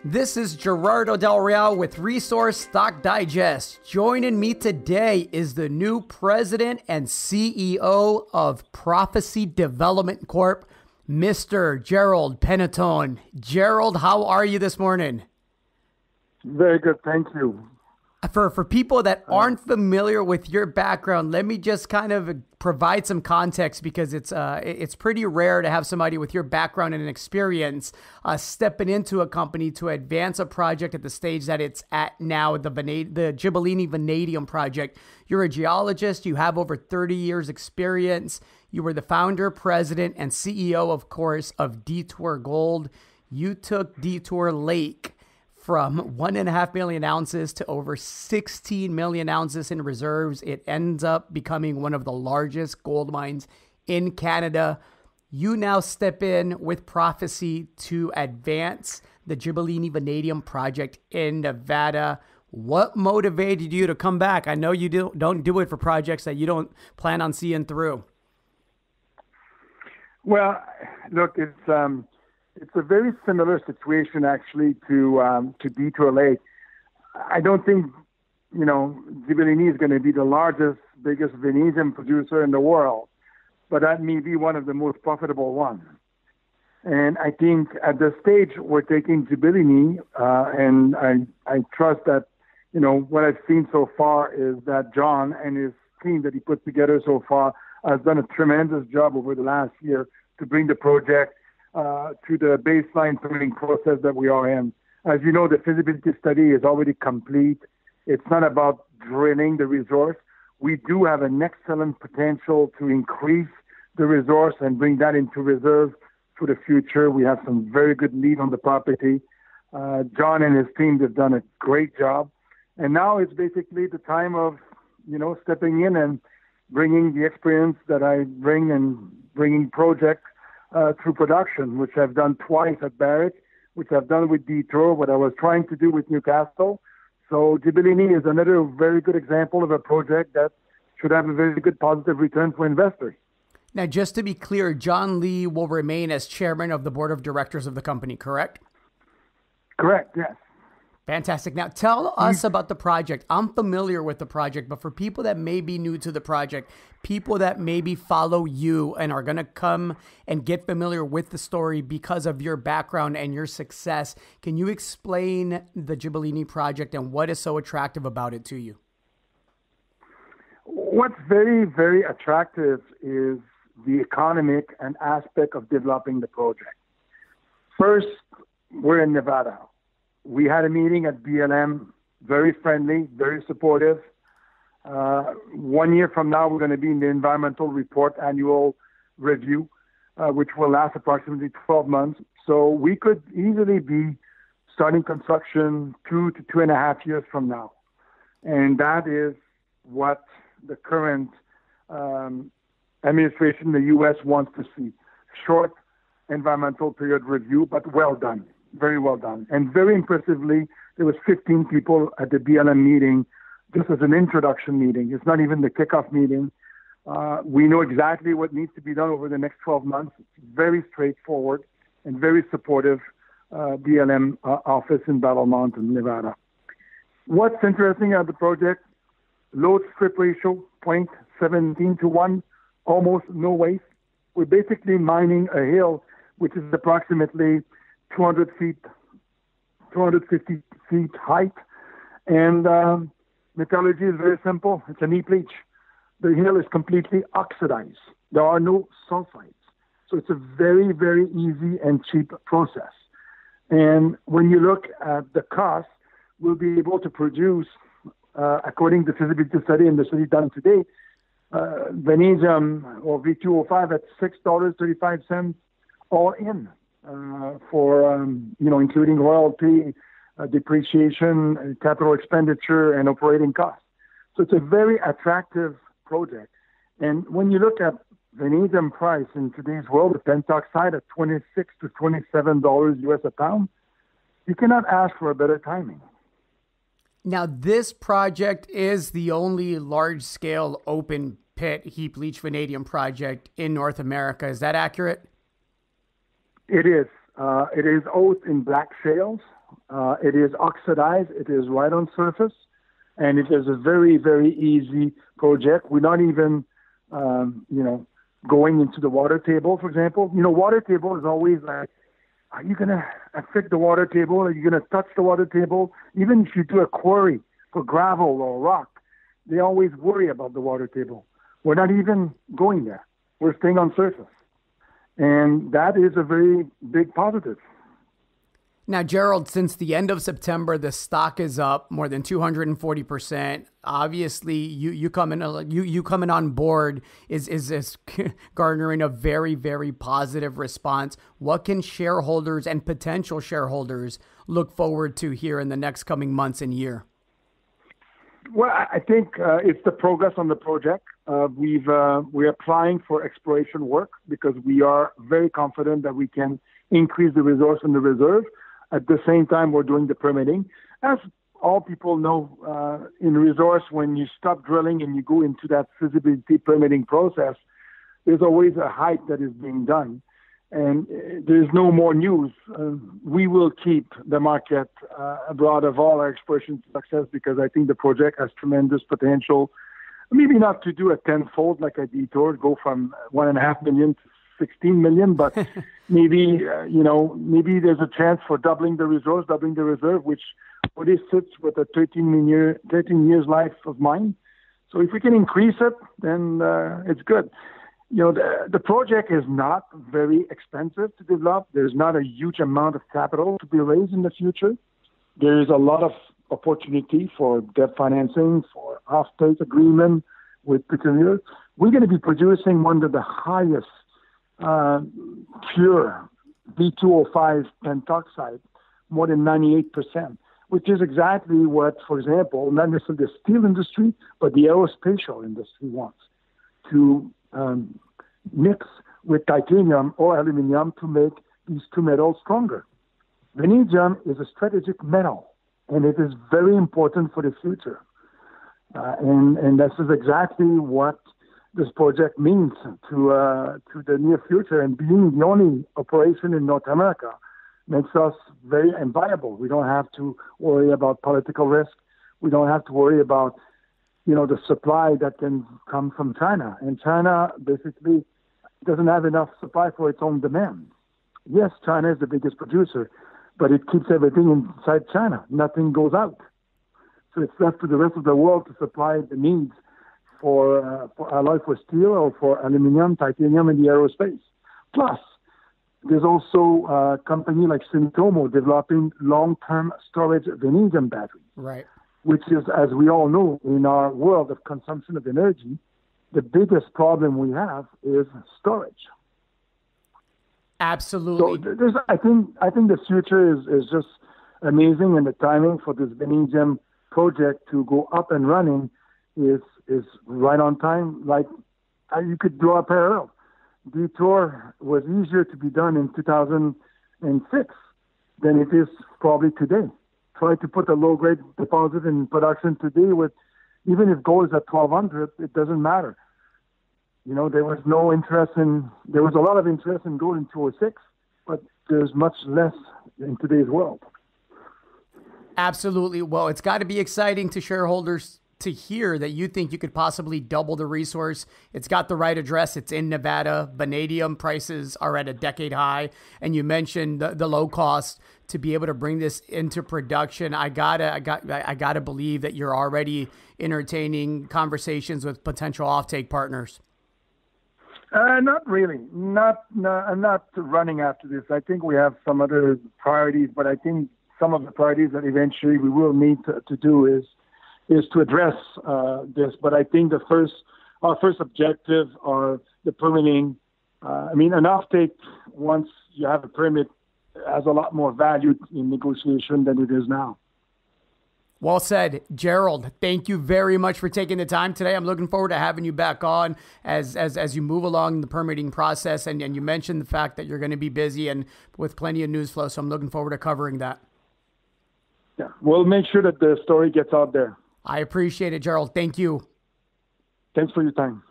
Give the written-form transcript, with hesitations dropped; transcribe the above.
This is Gerard Del Real with Resource Stock Digest. Joining me today is the new president and CEO of Prophecy Development Corp, Mr. Gerald Panneton. Gerald, how are you this morning? Very good, thank you. For people that aren't familiar with your background, let me just kind of provide some context, because it's pretty rare to have somebody with your background and experience stepping into a company to advance a project at the stage that it's at now, the Gibellini Vanadium project. You're a geologist. You have over 30 years experience. You were the founder, president, and CEO, of course, of Detour Gold. You took Detour Lake from 1.5 million ounces to over 16 million ounces in reserves. It ends up becoming one of the largest gold mines in Canada. You now step in with Prophecy to advance the Gibellini Vanadium project in Nevada. What motivated you to come back? I know you don't do it for projects that you don't plan on seeing through. Well, look, it's a very similar situation, actually, to Detour Lake. I don't think, Gibellini is going to be the largest, biggest vanadium producer in the world, but that may be one of the most profitable ones. And I think at this stage we're taking Gibellini, and I trust that, what I've seen so far is that John and his team that he put together so far has done a tremendous job over the last year to bring the project to the baseline permitting process that we are in. As you know, the feasibility study is already complete. It's not about drilling the resource. We do have an excellent potential to increase the resource and bring that into reserve for the future. We have some very good lead on the property. John and his team have done a great job. And now it's basically the time of, stepping in and bringing the experience that I bring and bringing projects through production, which I've done twice at Barrick, which I've done with Detour, what I was trying to do with Newcastle. So Gibellini is another very good example of a project that should have a very good positive return for investors. Now, just to be clear, John Lee will remain as chairman of the board of directors of the company, correct? Correct, yes. Fantastic. Now, tell us about the project. I'm familiar with the project, but for people that may be new to the project, people that maybe follow you and are going to come and get familiar with the story because of your background and your success, can you explain the Gibellini project and what is so attractive about it to you? What's very, very attractive is the economic and aspect of developing the project. First, we're in Nevada. We had a meeting at BLM, very friendly, very supportive. 1 year from now, we're going to be in the environmental report annual review, which will last approximately 12 months. So we could easily be starting construction 2 to 2.5 years from now. And that is what the current administration in the U.S. wants to see. Short environmental period review, but well done. Very well done. And very impressively, there was 15 people at the BLM meeting, just as an introduction meeting. It's not even the kickoff meeting. We know exactly what needs to be done over the next 12 months. It's very straightforward and very supportive BLM office in Battle Mountain, Nevada. What's interesting about the project, low strip ratio, 0.17 to 1, almost no waste. We're basically mining a hill, which is approximately 250 feet height. And metallurgy is very simple. It's an heap leach. The hill is completely oxidized. There are no sulfides. So it's a very, very easy and cheap process. And when you look at the cost, we'll be able to produce, according to the feasibility study and the study done today, vanadium or V2O5 at $6.35 all in. Including royalty, depreciation, capital expenditure, and operating costs. So it's a very attractive project. And when you look at vanadium price in today's world, the pentoxide at $26 to $27 US a pound, you cannot ask for a better timing. Now, this project is the only large-scale open pit heap leach vanadium project in North America. Is that accurate? It is. It is oat in black shales. It is oxidized. It is right on surface. And it is a very, very easy project. We're not even, going into the water table, for example. Water table is always like, are you going to affect the water table? Are you going to touch the water table? Even if you do a quarry for gravel or rock, they always worry about the water table. We're not even going there. We're staying on surface. And that is a very big positive. Now, Gerald, since the end of September, the stock is up more than 240%. Obviously, you coming on board is garnering a very, very positive response. What can shareholders and potential shareholders look forward to here in the next coming months and year? Well, I think it's the progress on the project. We're applying for exploration work because we are very confident that we can increase the resource and the reserve. At the same time, we're doing the permitting. As all people know, in resource, when you stop drilling and you go into that feasibility permitting process, there's always a hype that is being done. And there's no more news. We will keep the market abroad of all our exploration success because I think the project has tremendous potential. Maybe not to do a tenfold like a detour, go from 1.5 million to 16 million, but maybe there's a chance for doubling the resource, doubling the reserve, which already sits with a 13 years life of mine. So if we can increase it, then it's good. The project is not very expensive to develop. There's not a huge amount of capital to be raised in the future. There is a lot of opportunity for debt financing, for off-take agreement with petroleum. We're going to be producing one of the highest pure V2O5 pentoxide, more than 98%, which is exactly what, for example, not necessarily the steel industry, but the aerospatial industry wants to mix with titanium or aluminum to make these two metals stronger. Vanadium is a strategic metal, and it is very important for the future. And this is exactly what this project means to the near future. And being the only operation in North America makes us very viable. We don't have to worry about political risk. We don't have to worry about the supply that can come from China. And China basically doesn't have enough supply for its own demand. Yes, China is the biggest producer, but it keeps everything inside China. Nothing goes out. So it's left to the rest of the world to supply the needs for alloy for steel or for aluminum, titanium, and the aerospace. Plus, there's also a company like Sumitomo developing long-term storage vanadium batteries. Right. Which is, as we all know, in our world of consumption of energy, the biggest problem we have is storage. Absolutely. So I think the future is just amazing, and the timing for this vanadium project to go up and running is right on time. Like you could draw a parallel. Detour was easier to be done in 2006 than it is probably today. Try to put a low-grade deposit in production today with, even if gold is at 1,200, it doesn't matter. There was a lot of interest in gold in 2006, but there's much less in today's world. Absolutely. Well, it's got to be exciting to shareholders to hear that you think you could possibly double the resource. It's got the right address. It's in Nevada. Vanadium prices are at a decade high. And you mentioned the low cost to be able to bring this into production. I gotta believe that you're already entertaining conversations with potential offtake partners. Not really. I'm not running after this. I think we have some other priorities, but I think some of the priorities that eventually we will need to do is to address this. But I think our first objective are the permitting. An offtake, once you have a permit, has a lot more value in negotiation than it is now. Well said. Gerald, thank you very much for taking the time today. I'm looking forward to having you back on as you move along the permitting process. And you mentioned the fact that you're going to be busy and with plenty of news flow. So I'm looking forward to covering that. Yeah, we'll make sure that the story gets out there. I appreciate it, Gerald. Thank you. Thanks for your time.